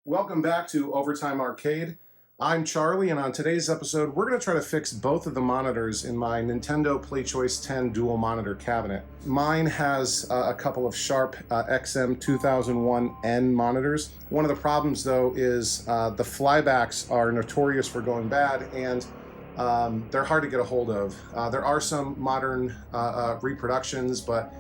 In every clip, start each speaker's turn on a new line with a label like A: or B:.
A: Welcome back to Overtime Arcade. I'm Charlie, and on today's episode, we're going to try to fix both of the monitors in my Nintendo PlayChoice-10 dual monitor cabinet. Mine has a couple of Sharp XM-2001N monitors. One of the problems, though, is the flybacks are notorious for going bad, and they're hard to get a hold of. There are some modern reproductions, but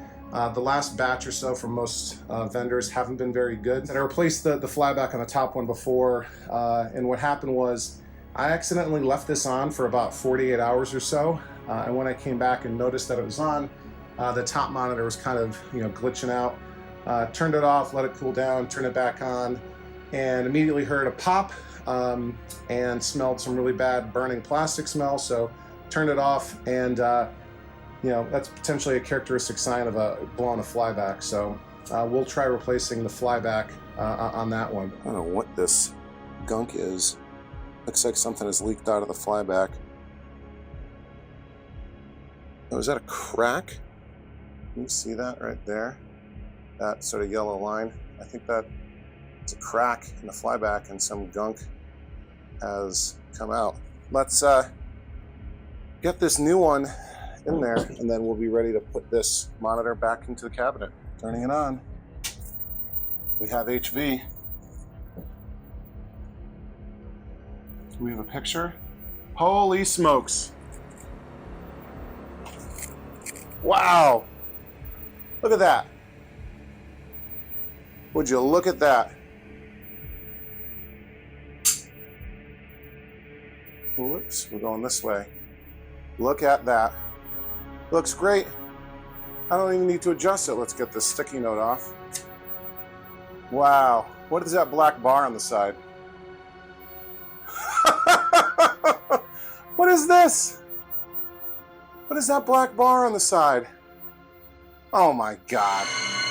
A: the last batch or so from most vendors haven't been very good. And I replaced the flyback on the top one before, and what happened was I accidentally left this on for about 48 hours or so, and when I came back and noticed that it was on, the top monitor was kind of glitching out. Turned it off, let it cool down, turned it back on, and immediately heard a pop and smelled some really bad burning plastic smell, so turned it off, and that's potentially a characteristic sign of blowing a flyback. So we'll try replacing the flyback on that one. I don't know what this gunk is. Looks like something has leaked out of the flyback. Oh, is that a crack? Can you see that right there? That sort of yellow line. I think that it's a crack in the flyback and some gunk has come out. Let's get this new one in there, and then we'll be ready to put this monitor back into the cabinet. Turning it on. We have HV. Do we have a picture? Holy smokes. Wow. Look at that. Would you look at that? Whoops, we're going this way. Look at that. Looks great. I don't even need to adjust it. Let's get this sticky note off. Wow. What is that black bar on the side? What is this? What is that black bar on the side? Oh my God.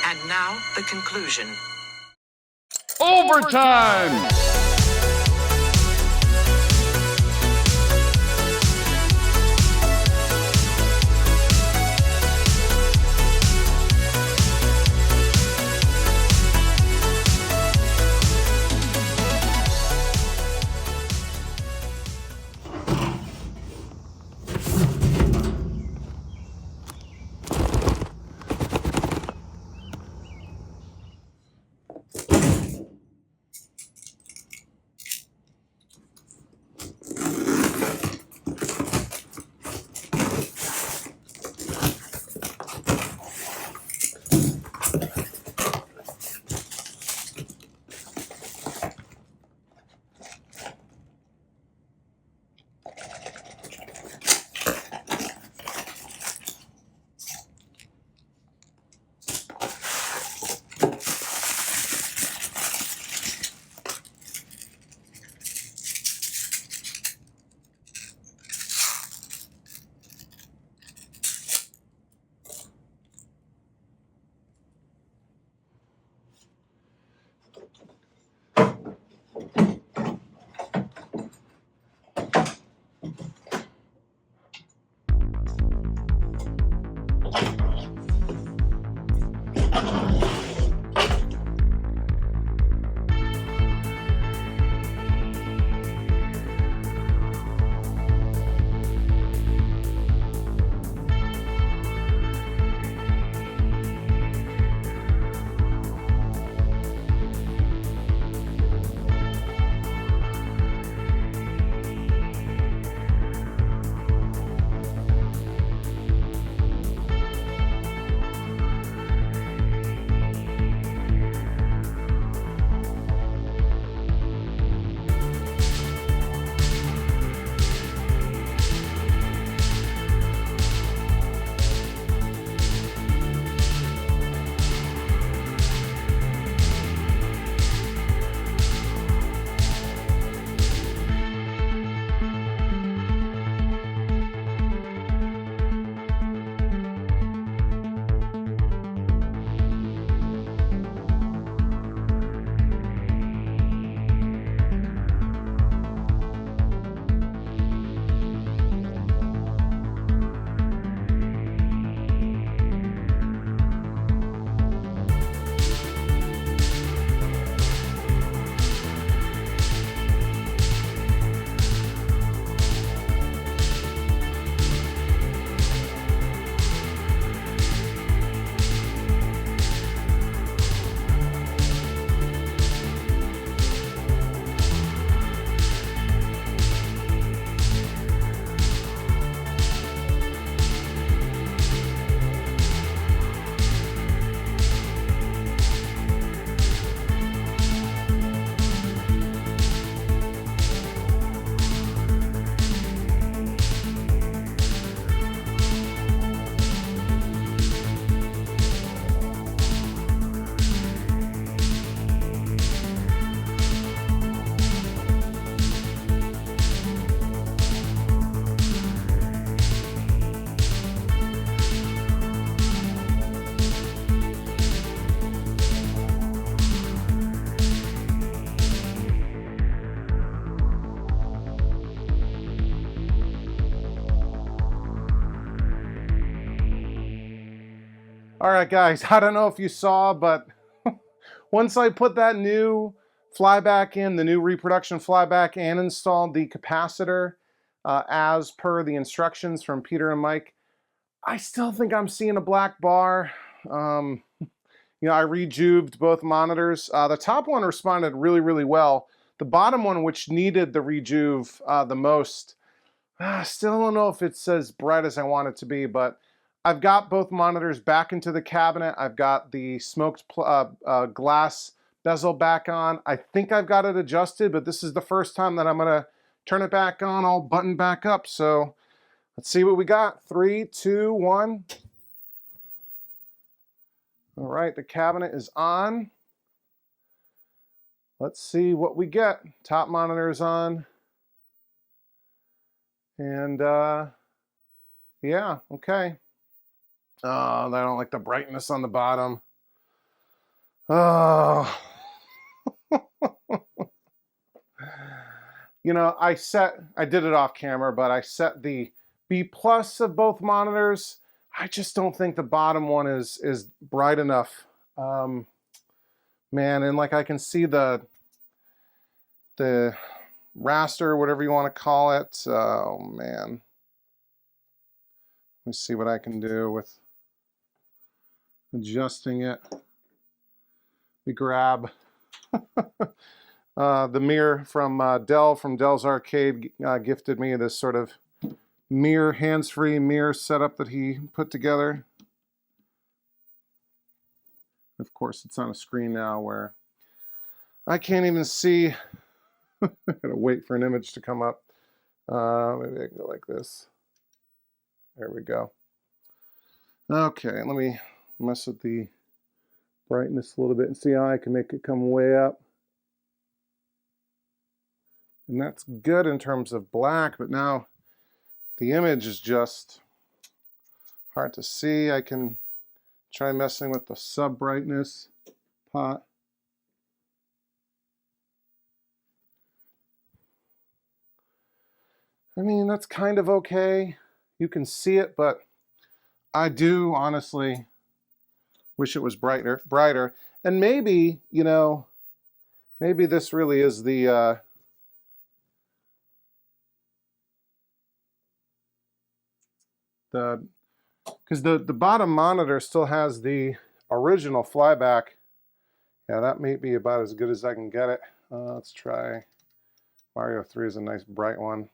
B: And now, the conclusion.
C: Overtime!
A: All right, guys, I don't know if you saw, but once I put that new flyback in, the new reproduction flyback, and installed the capacitor as per the instructions from Peter and Mike, I still think I'm seeing a black bar. You know, I rejuved both monitors. The top one responded really, really well. The bottom one, which needed the rejuve the most, still don't know if it's as bright as I want it to be, but I've got both monitors back into the cabinet. I've got the smoked glass bezel back on. I think I've got it adjusted, but this is the first time that I'm gonna turn it back on, all buttoned back up. So let's see what we got. 3, 2, 1. All right, the cabinet is on. Let's see what we get. Top monitor is on. And yeah, okay. Oh, I don't like the brightness on the bottom. Oh. You know, I did it off camera, but I set the B+ of both monitors. I just don't think the bottom one is bright enough. Man, and like I can see the raster, whatever you want to call it. Oh man. Let me see what I can do with adjusting it. We grab the mirror from Dell, from Dell's Arcade, gifted me this sort of mirror, hands-free mirror setup that he put together. Of course, it's on a screen now where I can't even see. I gotta wait for an image to come up. Maybe I can go like this. There we go. Okay, let me mess with the brightness a little bit and see how I can make it come way up. And that's good in terms of black, but now the image is just hard to see. I can try messing with the sub brightness pot. I mean, that's kind of okay. You can see it, but I do honestly wish it was brighter. And maybe, you know, maybe this really is the because the bottom monitor still has the original flyback. Yeah, that may be about as good as I can get it. Let's try Mario 3 is a nice bright one.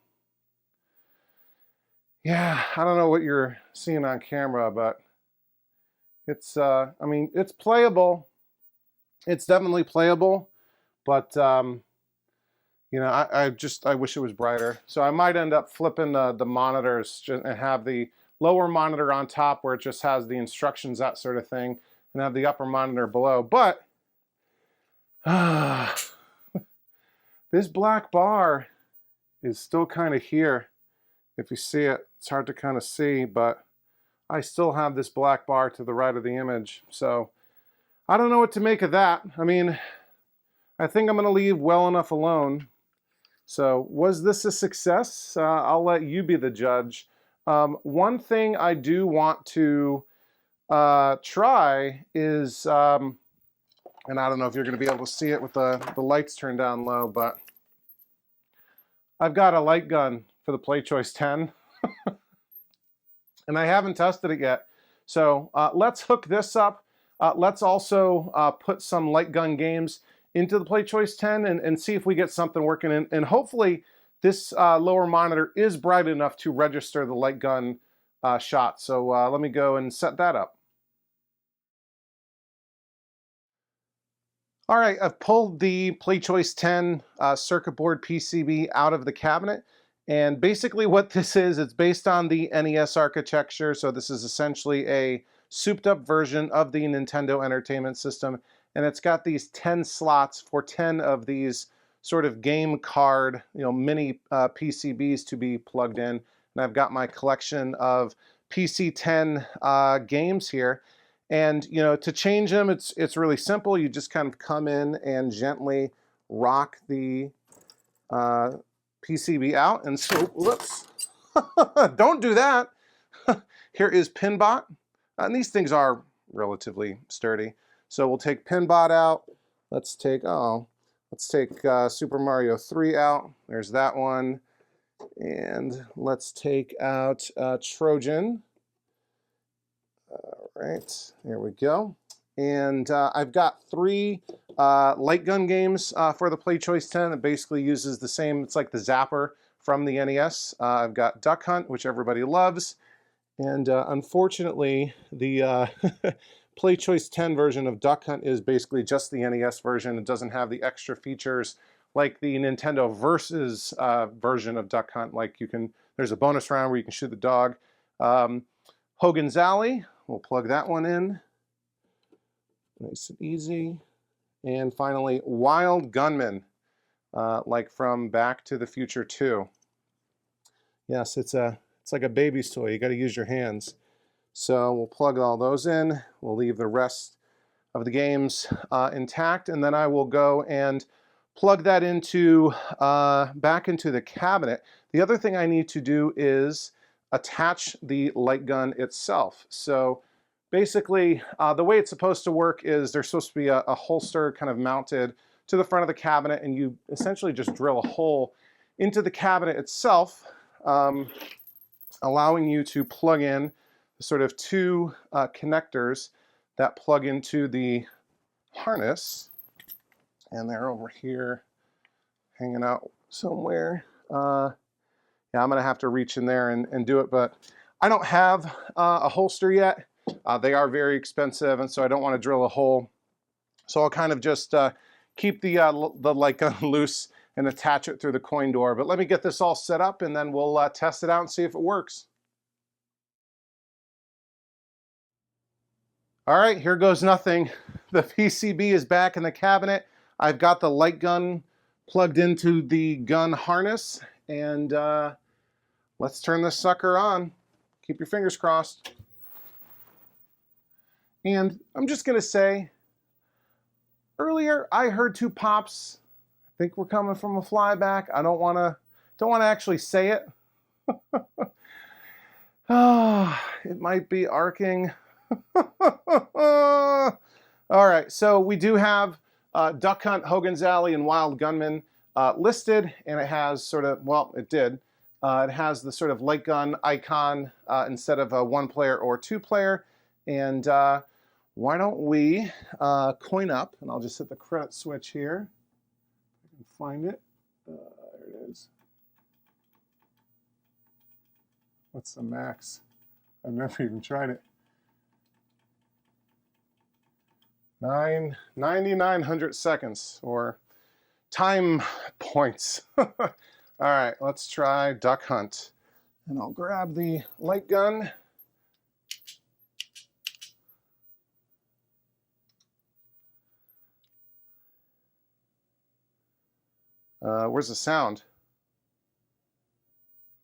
A: Yeah, I don't know what you're seeing on camera, but it's I mean, it's playable. It's definitely playable, but you know, I wish it was brighter. So I might end up flipping the monitors and have the lower monitor on top where it just has the instructions, that sort of thing, and have the upper monitor below. But this black bar is still kind of here. If you see it, it's hard to kind of see, but I still have this black bar to the right of the image. So I don't know what to make of that. I mean, I think I'm going to leave well enough alone. So was this a success? I'll let you be the judge. One thing I do want to try is, and I don't know if you're going to be able to see it with the lights turned down low, but I've got a light gun for the PlayChoice-10 and I haven't tested it yet. So let's hook this up. Let's also put some light gun games into the PlayChoice-10 and see if we get something working. And hopefully this lower monitor is bright enough to register the light gun shot. So let me go and set that up. All right, I've pulled the PlayChoice-10 circuit board PCB out of the cabinet. And basically what this is, it's based on the NES architecture. So this is essentially a souped up version of the Nintendo Entertainment System. And it's got these 10 slots for 10 of these sort of game card, you know, mini PCBs to be plugged in. And I've got my collection of PC-10 games here. And, you know, to change them, it's really simple. You just kind of come in and gently rock the PCB out. And so, whoops, don't do that. Here is Pinbot. And these things are relatively sturdy. So we'll take PinBot out. Let's take Super Mario 3 out. There's that one. And let's take out Trojan. All right, there we go. And I've got 3 light gun games for the PlayChoice-10 that basically uses the same, it's like the Zapper from the NES. I've got Duck Hunt, which everybody loves. And unfortunately, the PlayChoice-10 version of Duck Hunt is basically just the NES version. It doesn't have the extra features like the Nintendo Versus version of Duck Hunt. Like there's a bonus round where you can shoot the dog. Hogan's Alley, we'll plug that one in. Nice and easy. And finally, Wild Gunman, like from Back to the Future 2. Yes, it's like a baby's toy. You got to use your hands. So we'll plug all those in. We'll leave the rest of the games intact, and then I will go and plug that into back into the cabinet. The other thing I need to do is attach the light gun itself. So basically, the way it's supposed to work is there's supposed to be a holster kind of mounted to the front of the cabinet, and you essentially just drill a hole into the cabinet itself, allowing you to plug in sort of 2 connectors that plug into the harness. And they're over here hanging out somewhere. Yeah, I'm gonna have to reach in there and do it, but I don't have a holster yet. They are very expensive, and so I don't want to drill a hole. So I'll kind of just keep the light gun loose and attach it through the coin door. But let me get this all set up, and then we'll test it out and see if it works. All right, here goes nothing. The PCB is back in the cabinet. I've got the light gun plugged into the gun harness, and let's turn this sucker on. Keep your fingers crossed. And I'm just gonna say, earlier I heard 2 pops. I think we're coming from a flyback. I don't wanna actually say it. It might be arcing. All right, so we do have Duck Hunt, Hogan's Alley, and Wild Gunman listed, and it has sort of, well, it did. It has the sort of light gun icon instead of a 1-player or 2-player. And why don't we coin up, and I'll just hit the credit switch here. I can find it. There it is. What's the max? I've never even tried it. 9,900 seconds, or time points. All right, let's try Duck Hunt. And I'll grab the light gun. Where's the sound?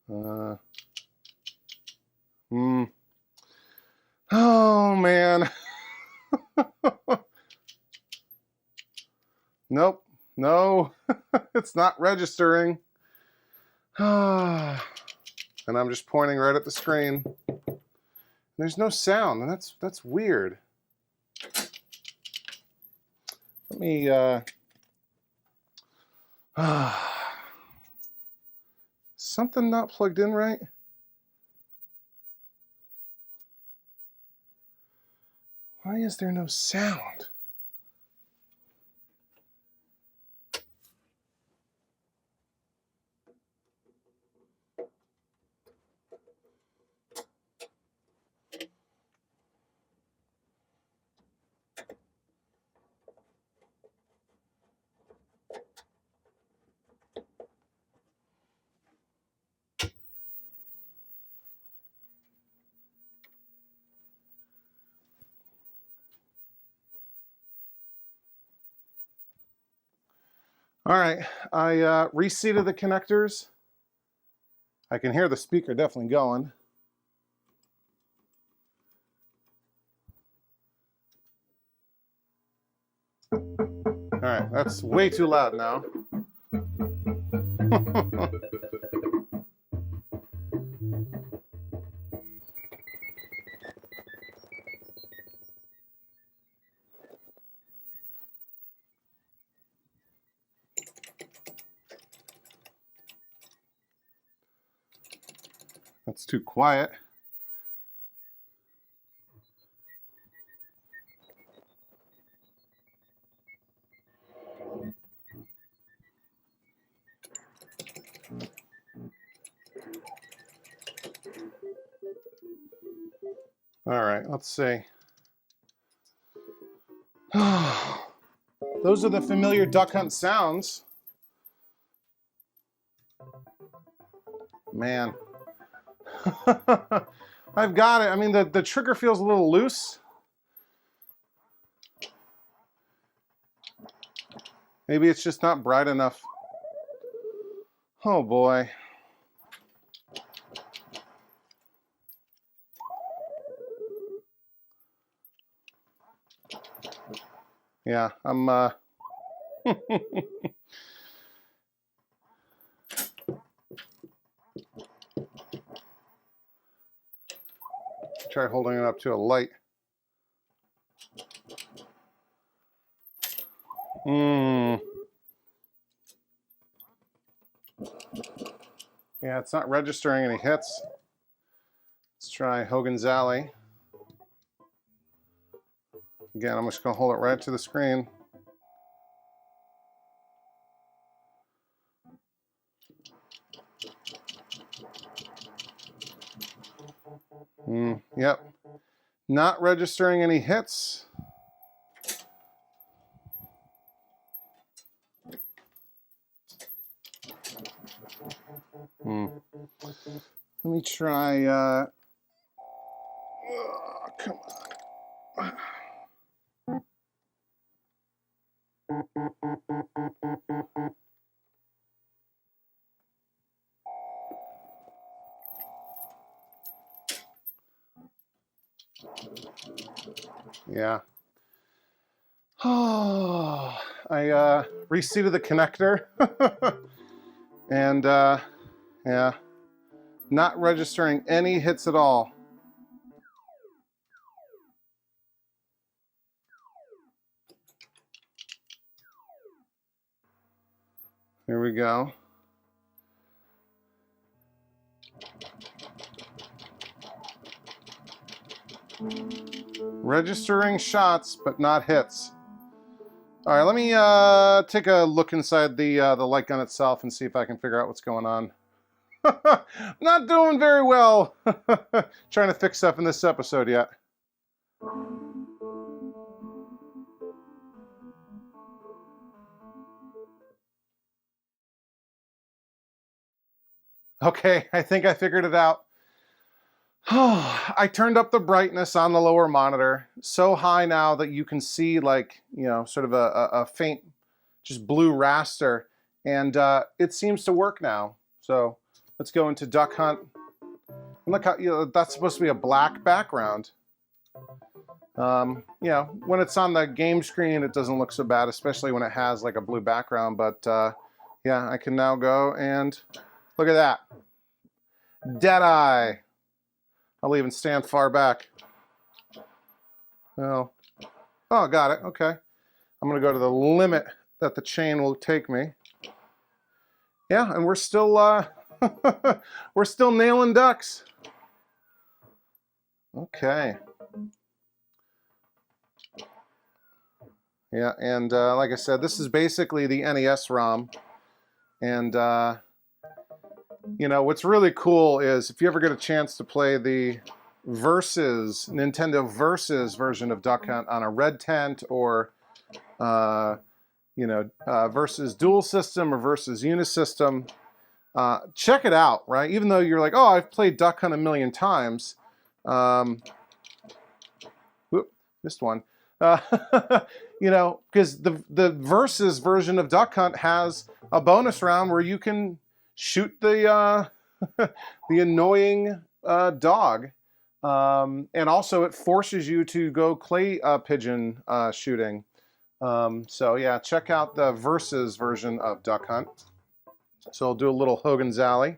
A: Oh, man. Nope. No, it's not registering. And I'm just pointing right at the screen. There's no sound, and that's weird. Let me something not plugged in right? Why is there no sound? All right, I reseated the connectors. I can hear the speaker definitely going. All right, that's way too loud now. That's too quiet. All right, let's see. Those are the familiar duck hunt sounds. Man. I've got it. I mean, the trigger feels a little loose. Maybe it's just not bright enough. Oh boy. Yeah, I'm try holding it up to a light. Yeah, it's not registering any hits. Let's try Hogan's Alley. Again, I'm just going to hold it right to the screen. Yep. Not registering any hits. Let me try, oh, come on. Yeah. Oh, I reseated the connector and yeah, not registering any hits at all. Here we go. Registering shots, but not hits. All right, let me take a look inside the light gun itself and see if I can figure out what's going on. Not doing very well. Trying to fix stuff in this episode yet. Okay, I think I figured it out. I turned up the brightness on the lower monitor so high now that you can see, like, you know, sort of a faint, just blue raster, and it seems to work now. So let's go into Duck Hunt. And look how, you know, that's supposed to be a black background. You know, when it's on the game screen, it doesn't look so bad, especially when it has like a blue background. But yeah, I can now go and look at that. Deadeye. I'll even stand far back. Well, oh, got it. Okay. I'm going to go to the limit that the chain will take me. Yeah, and we're still we're still nailing ducks. Okay. Yeah, and like I said, this is basically the NES ROM. And you know, what's really cool is if you ever get a chance to play the Nintendo Versus version of Duck Hunt on a red tent, or you know, Versus Dual System or Versus Unisystem, check it out, right? Even though you're like, oh, I've played Duck Hunt a million times. Whoop, missed one. You know, because the Versus version of Duck Hunt has a bonus round where you can shoot the the annoying dog, and also it forces you to go clay pigeon shooting. So yeah, check out the Versus version of Duck Hunt. So I'll do a little Hogan's Alley,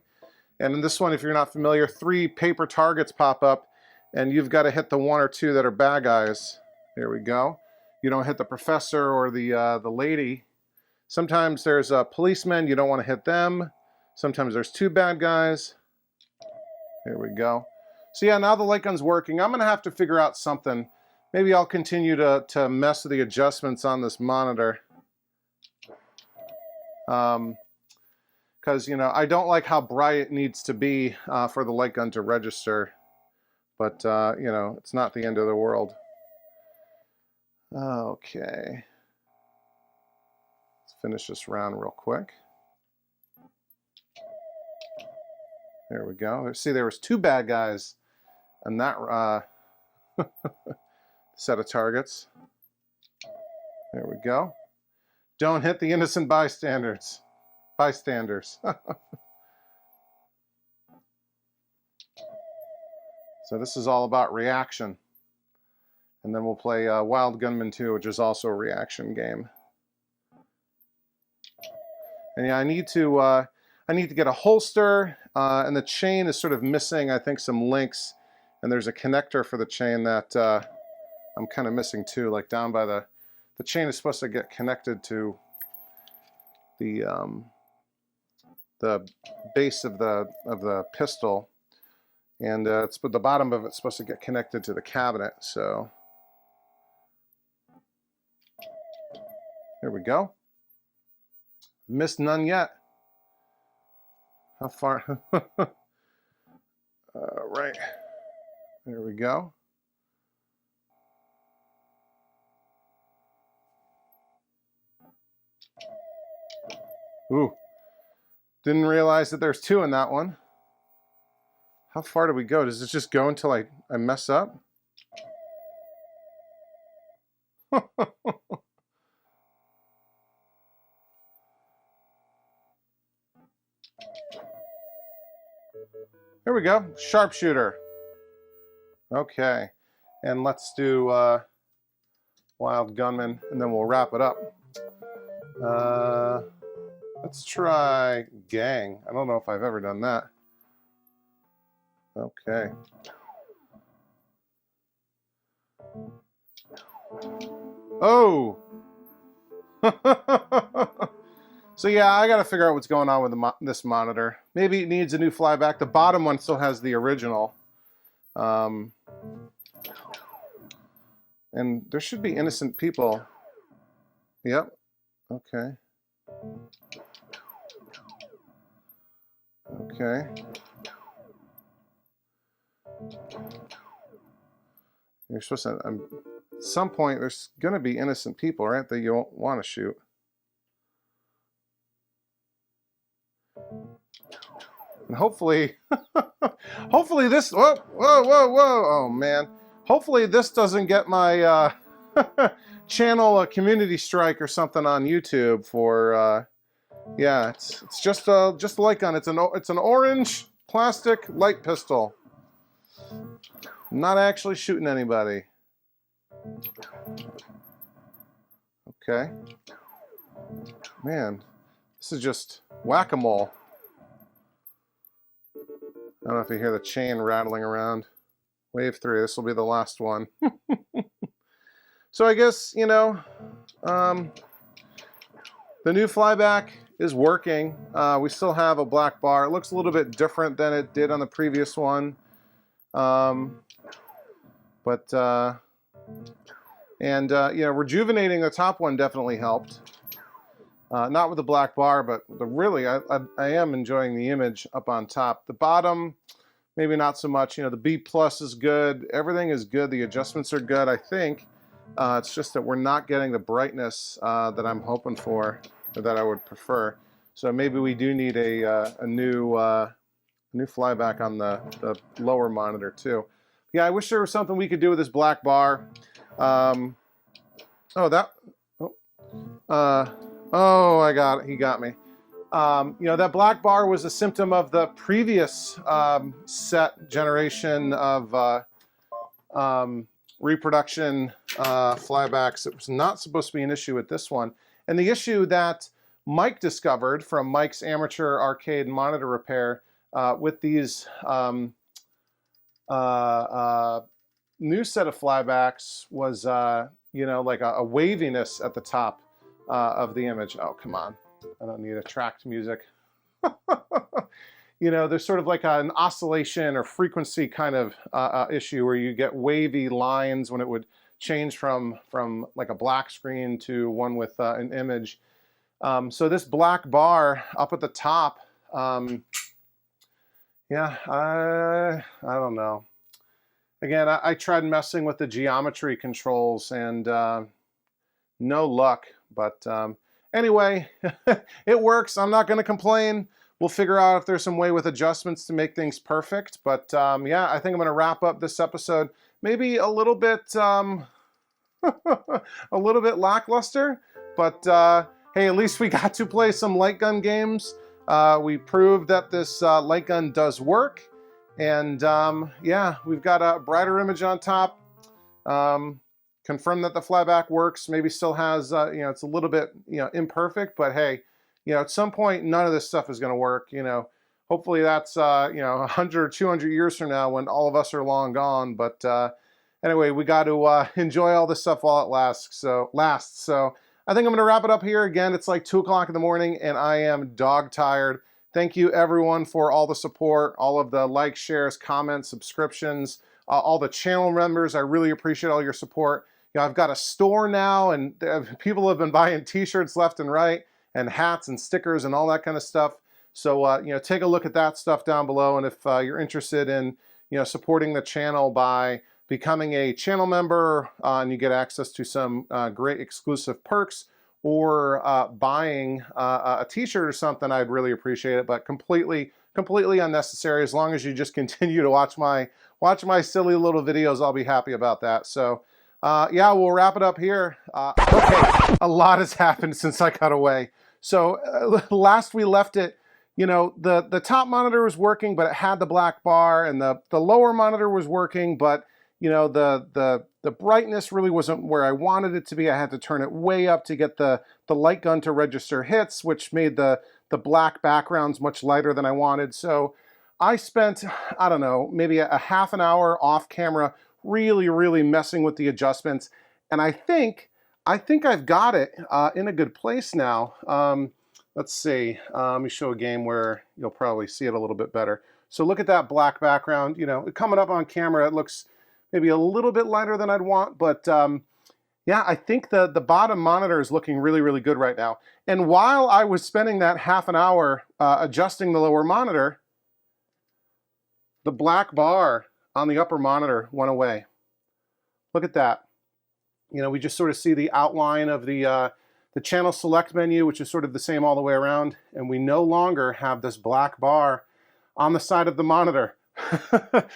A: and in this one, if you're not familiar, 3 paper targets pop up, and you've got to hit the 1 or 2 that are bad guys. There we go. You don't hit the professor or the lady. Sometimes there's a policeman. You don't want to hit them. Sometimes there's 2 bad guys. Here we go. So yeah, now the light gun's working. I'm gonna have to figure out something. Maybe I'll continue to mess with the adjustments on this monitor. Because, you know, I don't like how bright it needs to be for the light gun to register. But, you know, it's not the end of the world. Okay. Let's finish this round real quick. There we go. See, there was 2 bad guys in that set of targets. There we go. Don't hit the innocent bystanders. So this is all about reaction. And then we'll play Wild Gunman 2, which is also a reaction game. And yeah, I need to get a holster, and the chain is sort of missing, I think, some links. And there's a connector for the chain that I'm kind of missing too, like down by the chain is supposed to get connected to the base of the pistol, and but the bottom of it's supposed to get connected to the cabinet. So there we go. Missed none yet. How far? Right. There we go. Ooh. Didn't realize that there's 2 in that one. How far do we go? Does it just go until I mess up? Here we go. Sharpshooter. Okay. And let's do Wild Gunman, and then we'll wrap it up. Let's try Gang. I don't know if I've ever done that. Okay. Oh! So yeah, I gotta figure out what's going on with this monitor. Maybe it needs a new flyback. The bottom one still has the original. And there should be innocent people. Yep. Okay. Okay. You're supposed to, at some point, there's going to be innocent people, right, that you don't want to shoot. And hopefully, hopefully this, whoa, oh man. Hopefully this doesn't get my channel a community strike or something on YouTube for, yeah, it's just a light gun. It's an orange plastic light pistol. I'm not actually shooting anybody. Okay. Man, this is just whack-a-mole. I don't know if you hear the chain rattling around. Wave 3, this will be the last one. So I guess, you know, the new flyback is working. We still have a black bar. It looks a little bit different than it did on the previous one. You know, rejuvenating the top one definitely helped. Not with the black bar, but really, I am enjoying the image up on top. The bottom, maybe not so much. You know, the B+ is good. Everything is good. The adjustments are good, I think. It's just that we're not getting the brightness that I'm hoping for, or that I would prefer. So maybe we do need a new flyback on the lower monitor too. Yeah, I wish there was something we could do with this black bar. Oh, I got it. He got me. You know, that black bar was a symptom of the previous set generation of reproduction flybacks. It was not supposed to be an issue with this one. And the issue that Mike discovered from Mike's amateur arcade monitor repair with these new set of flybacks was, you know, like a waviness at the top of the image. Oh, come on. I don't need a tracked music. you know, there's sort of like an oscillation or frequency kind of issue where you get wavy lines when it would change from like a black screen to one with an image. So this black bar up at the top, yeah, I don't know. Again, I tried messing with the geometry controls and no luck. But anyway, it works. I'm not going to complain. We'll figure out if there's some way with adjustments to make things perfect. But yeah, I think I'm going to wrap up this episode maybe a little bit a little bit lackluster. But hey, at least we got to play some light gun games. We proved that this light gun does work. And yeah, we've got a brighter image on top. Confirm that the flyback works. Maybe still has, you know, it's a little bit, you know, imperfect. But hey, you know, at some point, none of this stuff is going to work. You know, hopefully that's, you know, 100 or 200 years from now when all of us are long gone. But anyway, we got to enjoy all this stuff while it lasts. So I think I'm going to wrap it up here. Again, it's like 2 o'clock in the morning, and I am dog tired. Thank you, everyone, for all the support, all of the likes, shares, comments, subscriptions, all the channel members. I really appreciate all your support. You know, I've got a store now, and people have been buying T-shirts left and right, and hats and stickers and all that kind of stuff. So, you know, take a look at that stuff down below. And if you're interested in, you know, supporting the channel by becoming a channel member, and you get access to some great exclusive perks, or buying a t-shirt or something, I'd really appreciate it. But completely unnecessary. As long as you just continue to watch my silly little videos, I'll be happy about that. So yeah, we'll wrap it up here. Okay, a lot has happened since I got away. So last we left it, you know, the top monitor was working, but it had the black bar, and the lower monitor was working, but you know, the brightness really wasn't where I wanted it to be. I had to turn it way up to get the light gun to register hits, which made the black backgrounds much lighter than I wanted. So I spent, I don't know, maybe a half an hour off camera really messing with the adjustments. And I think I've got it in a good place now. Let's see. Let me show a game where you'll probably see it a little bit better. So look at that black background. You know, coming up on camera, it looks maybe a little bit lighter than I'd want, but yeah, I think the bottom monitor is looking really good right now. And while I was spending that half an hour adjusting the lower monitor, the black bar on the upper monitor went away. Look at that. You know, we just sort of see the outline of the channel select menu, which is sort of the same all the way around, and we no longer have this black bar on the side of the monitor.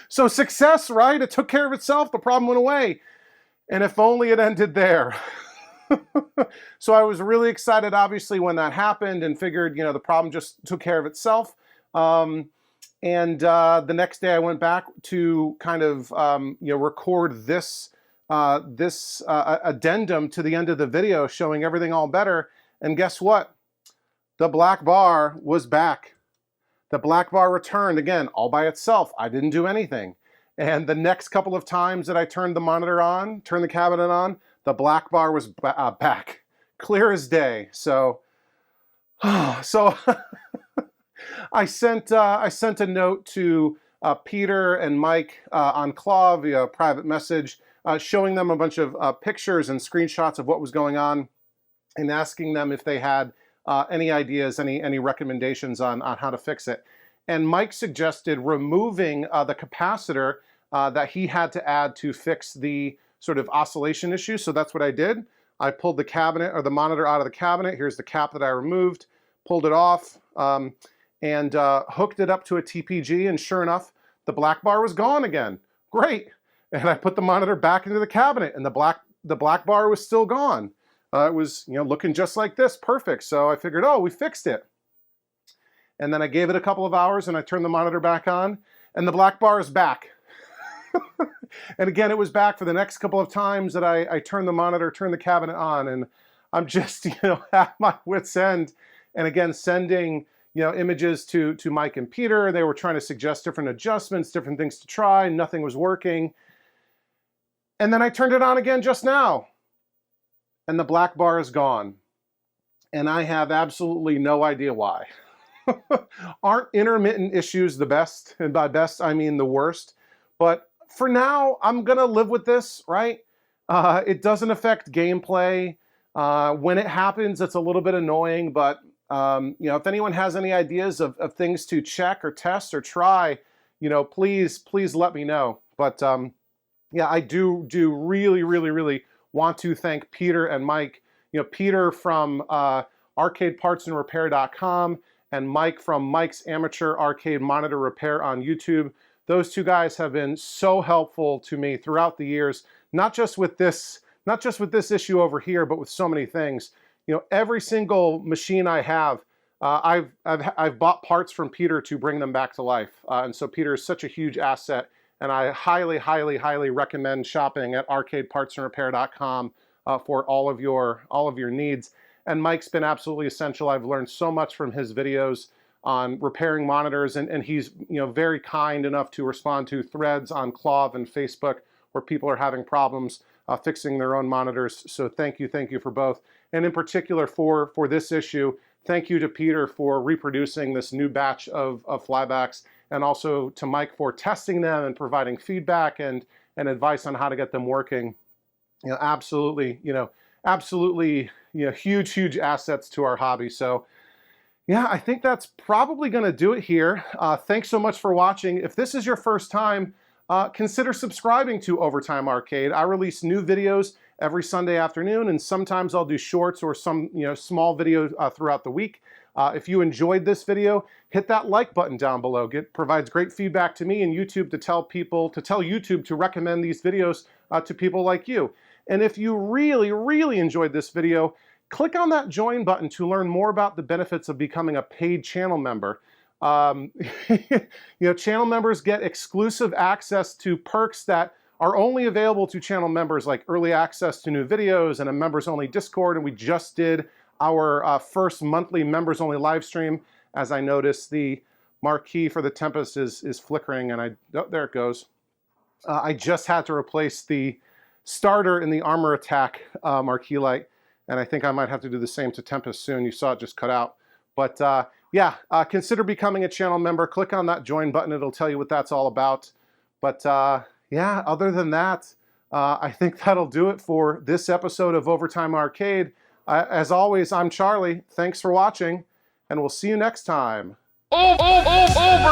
A: So success, right? It took care of itself. The problem went away. And if only it ended there. So I was really excited, obviously, when that happened, and figured, you know, the problem just took care of itself. And the next day I went back to kind of, you know, record this addendum to the end of the video showing everything all better. And guess what? The black bar was back. The black bar returned again, all by itself. I didn't do anything. And the next couple of times that I turned the monitor on, turned the cabinet on, the black bar was back, clear as day. So I sent a note to Peter and Mike on Claw via private message, showing them a bunch of pictures and screenshots of what was going on, and asking them if they had any ideas, any recommendations on how to fix it. And Mike suggested removing the capacitor that he had to add to fix the sort of oscillation issue. So that's what I did. I pulled the cabinet, or the monitor, out of the cabinet. Here's the cap that I removed, pulled it off, and hooked it up to a TPG, and sure enough, the black bar was gone again. Great. And I put the monitor back into the cabinet, and the black bar was still gone. It was, you know, looking just like this, perfect. So I figured, oh, we fixed it. And then I gave it a couple of hours, and I turned the monitor back on, and the black bar is back. And again, it was back for the next couple of times that I turned the monitor, turned the cabinet on, and I'm just, you know, at my wit's end. And again, sending, you know, images to Mike and Peter. They were trying to suggest different adjustments, different things to try. Nothing was working. And then I turned it on again just now, and the black bar is gone. And I have absolutely no idea why. Aren't intermittent issues the best? And by best, I mean the worst. But for now, I'm gonna live with this, right? It doesn't affect gameplay. When it happens, it's a little bit annoying, but you know, if anyone has any ideas of things to check or test or try, you know, please let me know. But yeah, I do really want to thank Peter and Mike. You know, Peter from arcadepartsandrepair.com and Mike from Mike's Amateur Arcade Monitor Repair on YouTube. Those two guys have been so helpful to me throughout the years, not just with this issue over here, but with so many things. You know, every single machine I have, I've bought parts from Peter to bring them back to life. And so Peter is such a huge asset, and I highly recommend shopping at arcadepartsandrepair.com for all of your needs. And Mike's been absolutely essential. I've learned so much from his videos on repairing monitors, and he's, you know, very kind enough to respond to threads on Clove and Facebook where people are having problems fixing their own monitors. So thank you for both. And in particular for this issue, thank you to Peter for reproducing this new batch of flybacks, and also to Mike for testing them and providing feedback and advice on how to get them working. You know, absolutely, huge assets to our hobby. So yeah, I think that's probably going to do it here. Thanks so much for watching. If this is your first time, consider subscribing to Overtime Arcade. I release new videos every Sunday afternoon, and sometimes I'll do shorts or some small video throughout the week. If you enjoyed this video, hit that like button down below. It provides great feedback to me and YouTube to tell YouTube to recommend these videos to people like you. And if you really enjoyed this video, click on that join button to learn more about the benefits of becoming a paid channel member. Channel members get exclusive access to perks that are only available to channel members, like early access to new videos and a members only Discord. And we just did our first monthly members only live stream. As I noticed, the marquee for the Tempest is flickering, and there it goes. I just had to replace the starter in the Armor Attack marquee light, and I think I might have to do the same to Tempest soon. You saw it just cut out. But yeah, consider becoming a channel member. Click on that join button. It'll tell you what that's all about. But yeah, other than that, I think that'll do it for this episode of Overtime Arcade. As always, I'm Charlie. Thanks for watching, and we'll see you next time.
C: Overtime!